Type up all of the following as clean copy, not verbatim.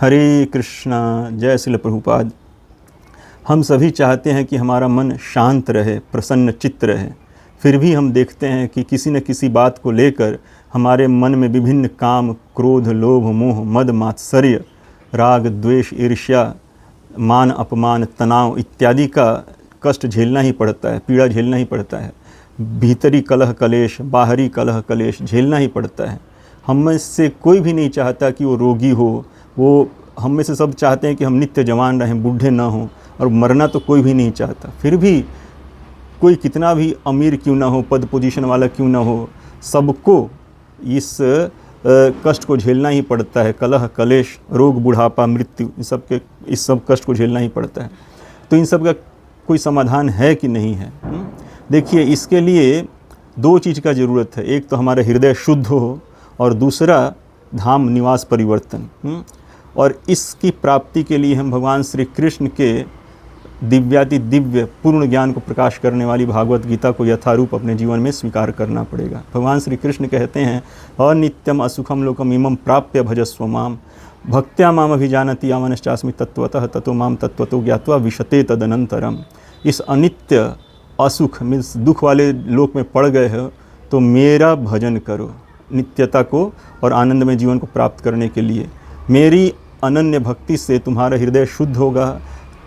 हरे कृष्णा। जय श्रील प्रभुपाद। हम सभी चाहते हैं कि हमारा मन शांत रहे, प्रसन्न चित्त रहे, फिर भी हम देखते हैं कि किसी न किसी बात को लेकर हमारे मन में विभिन्न काम, क्रोध, लोभ, मोह, मद, मात्सर्य, राग, द्वेष, ईर्ष्या, मान, अपमान, तनाव इत्यादि का कष्ट झेलना ही पड़ता है, पीड़ा झेलना ही पड़ता है। भीतरी कलह कलेश, बाहरी कलह कलेश झेलना ही पड़ता है। हम में से कोई भी नहीं चाहता कि वो रोगी हो, वो हम में से सब चाहते हैं कि हम नित्य जवान रहें, बूढ़े ना हों, और मरना तो कोई भी नहीं चाहता। फिर भी कोई कितना भी अमीर क्यों ना हो, पद पोजीशन वाला क्यों ना हो, सबको इस कष्ट को झेलना ही पड़ता है। कलह कलेश, रोग, बुढ़ापा, मृत्यु, इस सब कष्ट को झेलना ही पड़ता है। तो इन सब का कोई समाधान है कि नहीं है? देखिए, इसके लिए दो चीज़ का ज़रूरत है। एक तो हमारा हृदय शुद्ध हो और दूसरा धाम निवास परिवर्तन। और इसकी प्राप्ति के लिए हम भगवान श्री कृष्ण के दिव्याति दिव्य पूर्ण ज्ञान को प्रकाश करने वाली भागवत गीता को यथारूप अपने जीवन में स्वीकार करना पड़ेगा। भगवान श्री कृष्ण कहते हैं, अनित्यम असुखम लोकम इमं प्राप्य भजस्व माम भक्त्या माम अभिजानति यावनश्चास्मि तत्वतः ततो माम तत्वतो ज्ञात्वा विशते तदनंतरम। इस अनित्य असुख मीन्स दुख वाले लोक में पड़ गए हो तो मेरा भजन करो, नित्यता को और आनंदमय जीवन को प्राप्त करने के लिए। मेरी अनन्य भक्ति से तुम्हारा हृदय शुद्ध होगा,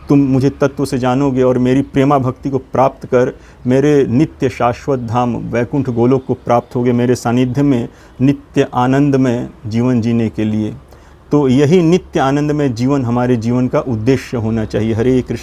तुम मुझे तत्व से जानोगे और मेरी प्रेमा भक्ति को प्राप्त कर मेरे नित्य शाश्वत धाम वैकुंठ गोलोक को प्राप्त होगे, मेरे सानिध्य में नित्य आनंद में जीवन जीने के लिए। तो यही नित्य आनंद में जीवन हमारे जीवन का उद्देश्य होना चाहिए। हरे कृष्ण।